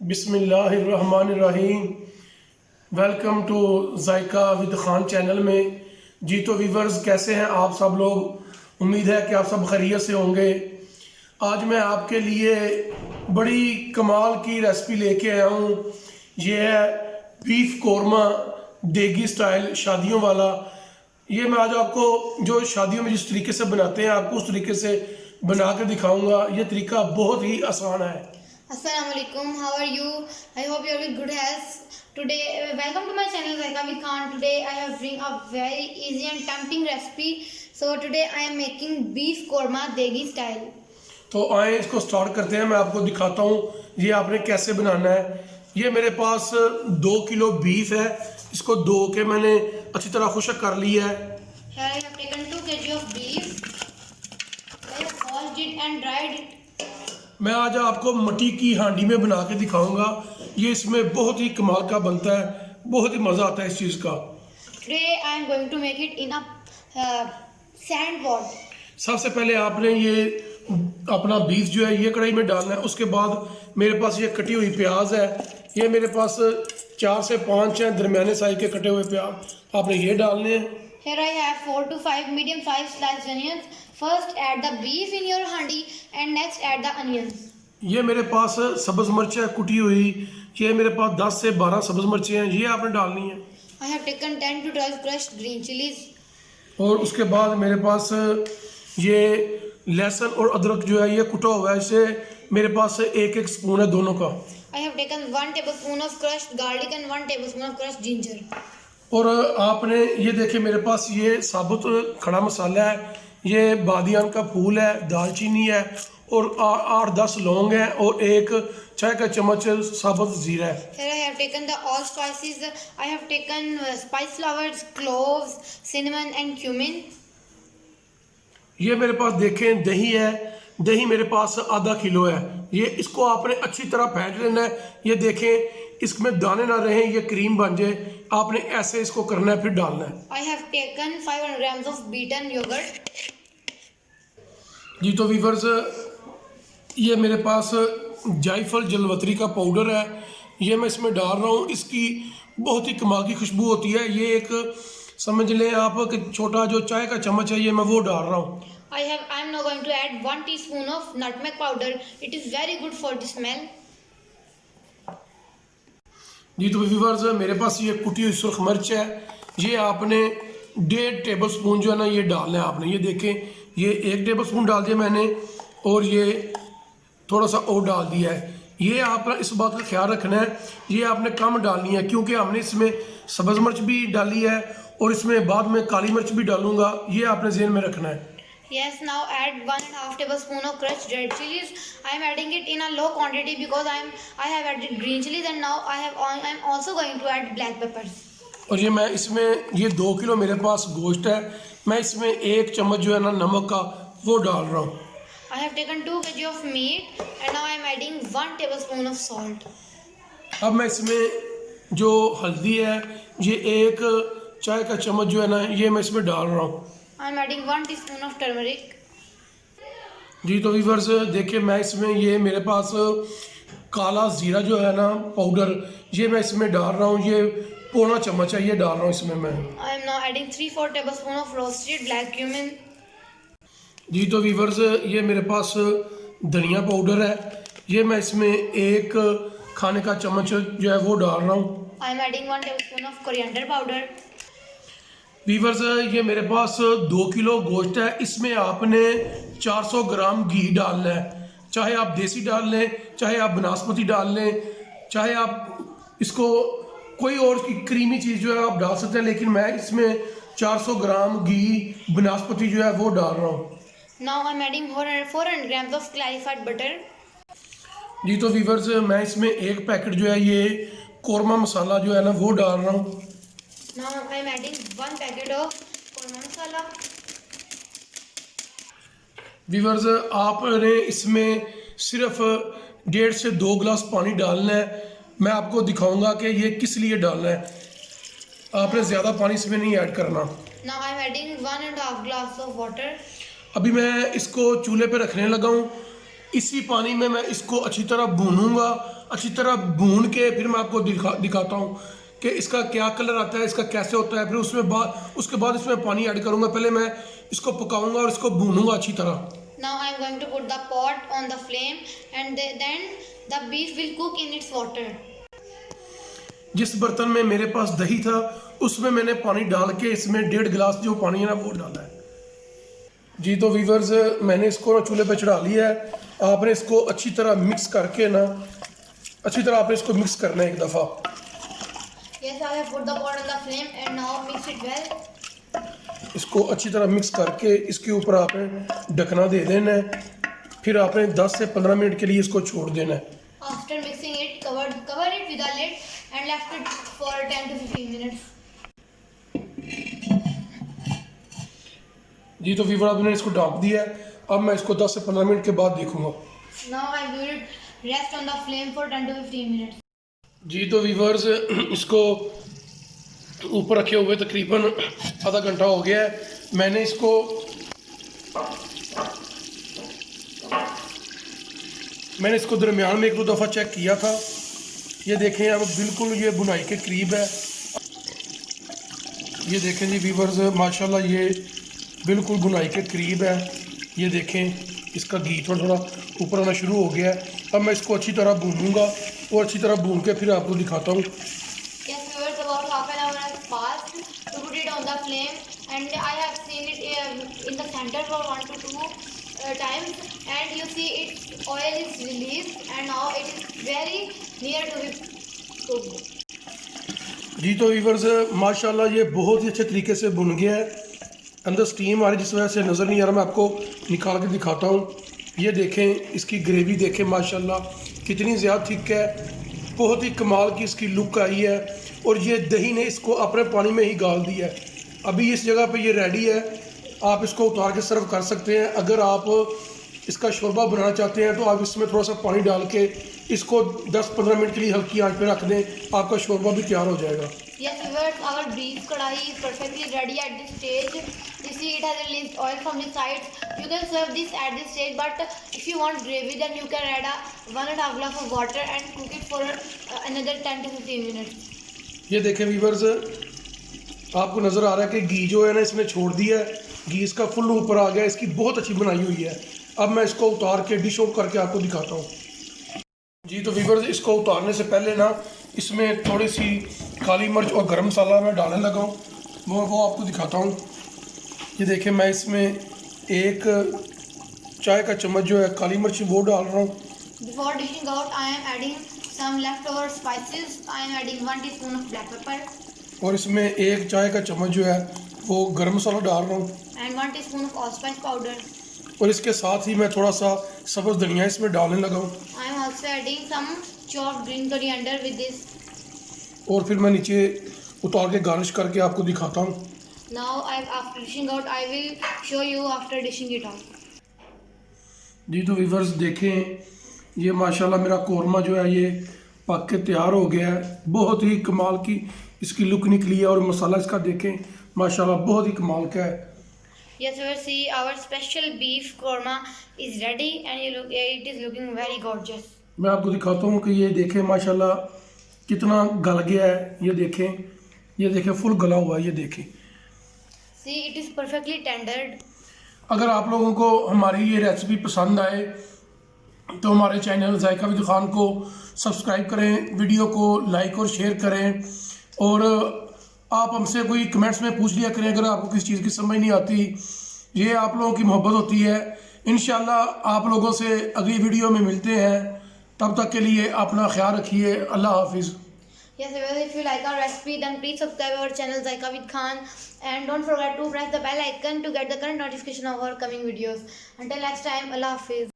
बिस्मिल्लाहिर्रहमानिर्रहीम। Welcome to Zaika with Khan channel में। जी तो वीवर्स, कैसे हैं आप सब लोग? उम्मीद है कि आप सब खैरियत से होंगे। आज मैं आपके लिए बड़ी कमाल की रेसिपी लेके आया हूँ। ये है बीफ कौरमा देगी स्टाइल, शादियों वाला। ये मैं आज आपको जो शादियों में जिस तरीके से बनाते हैं आपको उस तरीके से बना के दिखाऊंगा। ये तरीका बहुत ही आसान है। Assalamualaikum. How are you? I hope you are with good health. Today, welcome to my channel Zaika with Khan. Today I have bring a very easy and tempting recipe. So today I am making beef korma degi style. तो आए इसको start करते हैं। मैं आपको दिखाता हूँ ये आपने कैसे बनाना है। ये मेरे पास 2 किलो बीफ है। इसको धो के मैंने अच्छी तरह खुश्क कर लिया है। Here I have taken 2 kg of beef. I have washed it and dried it. मैं आज आपको मट्टी की हांडी में बना के दिखाऊंगा। ये इसमें बहुत ही कमाल का बनता है, बहुत ही मज़ा आता है इस चीज़ का। Today I am going to make it in a sand pot. सबसे पहले आपने ये अपना बीफ जो है ये कढ़ाई में डालना है। उसके बाद मेरे पास ये कटी हुई प्याज है। ये मेरे पास 4 से 5 हैं दरमियाने साइज के कटे हुए प्याज, आपने ये डालने हैं। Here I have 4 to 5 medium sized sliced onions. First add the beef in your handi and next add the onions. ये मेरे पास सब्ज़ मिर्च है कुटी हुई। ये मेरे पास 10 से 12 सब्ज़ मिर्चें हैं, ये आपने डालनी है। I have taken 10 to 12 crushed green chilies. और उसके बाद मेरे पास ये लहसुन और अदरक जो है ये कुटा हुआ है। इसे मेरे पास 1-1 स्पून है दोनों का। I have taken 1 tablespoon of crushed garlic and 1 tablespoon of crushed ginger. और आपने ये देखे मेरे पास ये साबुत खड़ा मसाला है। ये बादियान का फूल है, दालचीनी है और 8-10 लौंग है और 1 चाय का चम्मच साबुत ज़ीरा है। Here I have taken the all spices. I have taken spice flowers, cloves, cinnamon and cumin. ये मेरे पास देखें दही है। दही मेरे पास आधा किलो है। ये इसको आपने अच्छी तरह फेंट लेना है। ये देखें इसमें दाने ना रहें, ये क्रीम बन जाए। आपने ऐसे इसको करना है फिर डालना है। I have taken 500 grams of beaten yogurt. जी तो वीवर्स, ये मेरे पास जायफल जलवतरी का पाउडर है। ये मैं इसमें डाल रहा हूँ। इसकी बहुत ही कमाल की खुशबू होती है। ये एक समझ लें आप कि छोटा जो चाय का चम्मच है ये मैं वो डाल रहा हूँ। I am now going to add 1 teaspoon of nutmeg powder. It is very good for the smell. जी तो व्यूवर्स, मेरे पास ये कुटी हुई सुर्ख मिर्च है। ये आपने 1.5 टेबल स्पून जो है ना ये डालना है आपने। ये देखें ये 1 टेबल स्पून डाल दिया मैंने और ये थोड़ा सा और डाल दिया है। ये आपका इस बात का ख्याल रखना है, ये आपने कम डालनी है क्योंकि हमने इसमें सब्ज़ मिर्च भी डाली है और इसमें बाद में काली मिर्च भी डालूंगा। ये आपने ज़हन में रखना है। Yes, now add 1.5 tablespoon of crushed red chilies. I am adding it in a low quantity because I have added green chilies and now I am also going to add black peppers. और ये मैं इसमें ये 2 kilo मेरे पास गोश्त है। मैं इसमें 1 चम्मच जो है ना नमक का वो डाल रहा हूँ। I have taken 2 kg of meat and now I am adding 1 tablespoon of salt. अब मैं इसमें जो हल्दी है ये 1 चाय का चम्मच जो है ना ये मैं इसमें डाल रहा हूँ। I am adding 1 teaspoon of turmeric. जी तो वीवर्स देखिए, मैं इसमें ये मेरे पास काला ज़ीरा जो है ना पाउडर ये मैं इसमें डाल रहा हूँ। ये पौना चम्मच है, ये डाल रहा हूँ इसमें मैं। I am now adding 3/4 tablespoon of roasted black cumin. जी तो वीवर्स, ये मेरे पास धनिया पाउडर है। ये मैं इसमें 1 खाने का चम्मच जो है वो डाल रहा हूँ। I am adding 1 tablespoon of coriander powder. Viewers, ये मेरे पास 2 किलो गोश्त है। इसमें आपने 400 ग्राम घी डालना है। चाहे आप देसी डाल लें, चाहे आप बनास्पति डाल लें, चाहे आप इसको कोई और क्रीमी चीज़ जो है आप डाल सकते हैं, लेकिन मैं इसमें 400 ग्राम घी बनास्पति जो है वो डाल रहा हूँ। Now I am adding 400 grams of clarified butter. जी तो वीवर्स, मैं इसमें 1 पैकेट जो है ये कौरमा मसाला जो है ना वो डाल रहा हूँ। Now I am adding 1 packet of korma masala. Viewers, आपने इसमें सिर्फ 1.5 से 2 गिलास पानी डालना है। मैं आपको दिखाऊंगा कि ये किस लिए डालना है। आपने ज़्यादा पानी इसमें नहीं ऐड करना। Now I am adding 1.5 glass of water. अभी मैं इसको चूल्हे पे रखने लगा हूँ इसी पानी में मैं इसको अच्छी तरह भूनूंगा। अच्छी तरह भून के फिर मैं आपको दिखाता हूँ कि इसका क्या कलर आता है, इसका कैसे होता है। फिर उसके बाद इसमें पानी ऐड करूँगा। पहले मैं इसको पकाऊंगा और इसको भूनूंगा अच्छी तरह। Now I am going to put the pot on the flame and then the beef will cook in its water. जिस बर्तन में मेरे पास दही था उसमें मैंने पानी डाल के इसमें 1.5 गिलास जो पानी है ना वो डाला है। जी तो वीवर्स, मैंने इसको ना चूल्हे पे चढ़ा लिया है। आपने इसको अच्छी तरह मिक्स करके ना अच्छी तरह आपने इसको मिक्स करना है एक दफ़ा। Yes, I have put the pot on the flame and now mix it well. इसको अच्छी तरह मिक्स करके इसके ऊपर आपने ढकना दे देना है। फिर आपने 10 से 15 मिनट के लिए इसको छोड़ देना है। After mixing it, cover it with a lid and left it for 10 to 15 minutes. जी तो वीवर आपने इसको ढक दिया है। अब मैं इसको 10 से 15 मिनट के बाद देखूंगा। Now I will rest on the flame for 10 to 15 minutes. जी तो वीवर्स, इसको ऊपर रखे हुए तकरीबन आधा घंटा हो गया है। मैंने इसको दरमियान में 1-2 दफ़ा चेक किया था। ये देखें अब बिल्कुल ये बुनाई के करीब है। ये देखें जी वीवर्स, माशाल्लाह ये बिल्कुल बुनाई के करीब है। ये देखें इसका घी थोड़ा थोड़ा ऊपर आना शुरू हो गया है। अब मैं इसको अच्छी तरह भूनूंगा और अच्छी तरह भून के फिर आपको दिखाता हूँ। Yes, viewers, about half an hour has passed to put it on the flame and I have seen it in the center for 1 to 2 times and you see its oil is released and now it is very near to be cooked. जी तो viewers, माशाल्लाह ये बहुत ही अच्छे तरीके से भुन गया है। अंदर स्टीम आ रही जिस वजह से नज़र नहीं आ रहा। मैं आपको निकाल के दिखाता हूँ। ये देखें इसकी ग्रेवी देखें माशाल्लाह कितनी ज़्यादा थिक है। बहुत ही कमाल की इसकी लुक आई है और ये दही ने इसको अपने पानी में ही गाल दिया है। अभी इस जगह पे ये रेडी है। आप इसको उतार के सर्व कर सकते हैं। अगर आप इसका शोरबा बनाना चाहते हैं तो आप इसमें थोड़ा सा पानी डाल के इसको 10-15 मिनट के लिए हल्की आंच पे रख दें, आपका शोरबा भी तैयार हो जाएगा। Yes, viewers, our beef kadai is perfectly ready at this stage. You see it has released oil from the sides. You can serve this at this stage, but if you want gravy then you can add a 1.5 glass of water and cook it for another 10 to 15 minutes. ये देखें viewers, आपको नज़र आ रहा है कि घी जो है ना इसने छोड़ दिया है। घी इसका फुल ऊपर आ गया। इसकी बहुत अच्छी बनाई हुई है। अब मैं इसको उतार के डिश आउट करके आपको दिखाता हूँ। जी तो वीवर्स, इसको उतारने से पहले ना इसमें थोड़ी सी काली मिर्च और गरम मसाला मैं डालने लगा हूँ। वो आपको दिखाता हूँ। ये देखें मैं इसमें 1 चाय का चम्मच जो है काली मिर्च वो डाल रहा हूँ। Before dishing out, I am adding some leftover spices. I am adding 1 teaspoon of black pepper. और इसमें 1 चाय का चम्मच जो है वो गरम मसाला डाल रहा हूँ। And 1 teaspoon of allspice powder. और इसके साथ ही मैं थोड़ा सा सब्ज़ धनिया इसमें डालने लगा हूँ। I am also adding some chopped green coriander with this. और फिर मैं नीचे उतार के गार्निश करके आपको दिखाता हूँ। Now after dishing out, I will show you after dishing it out. जी तो वीवर्स देखें, ये माशाल्लाह मेरा कौरमा जो है ये पक के तैयार हो गया है। बहुत ही कमाल की इसकी लुक निकली है और मसाला इसका देखें माशाल्लाह बहुत ही कमाल का है। Yes, we will see our special beef korma is ready and it is looking very gorgeous. मैं आपको दिखाता हूँ कि ये देखें माशाल्लाह कितना गल गया है। ये देखें फुल गला हुआ है। ये देखें, See, it is perfectly tendered. अगर आप लोगों को हमारी ये रेसिपी पसंद आए तो हमारे चैनल जायका विद खान को सब्सक्राइब करें, वीडियो को लाइक और शेयर करें और आप हमसे कोई कमेंट्स में पूछ लिया करें अगर आपको किसी चीज़ की समझ नहीं आती। ये आप लोगों की मोहब्बत होती है। इंशाल्लाह आप लोगों से अगली वीडियो में मिलते हैं। तब तक के लिए अपना ख्याल रखिए। अल्लाह हाफिज़। Yes, well, if you like our recipe, then please subscribe our channel Zaika with Khan and don't forget to press the bell icon to get the current notification of our coming videos. Until next time, Allah Hafiz.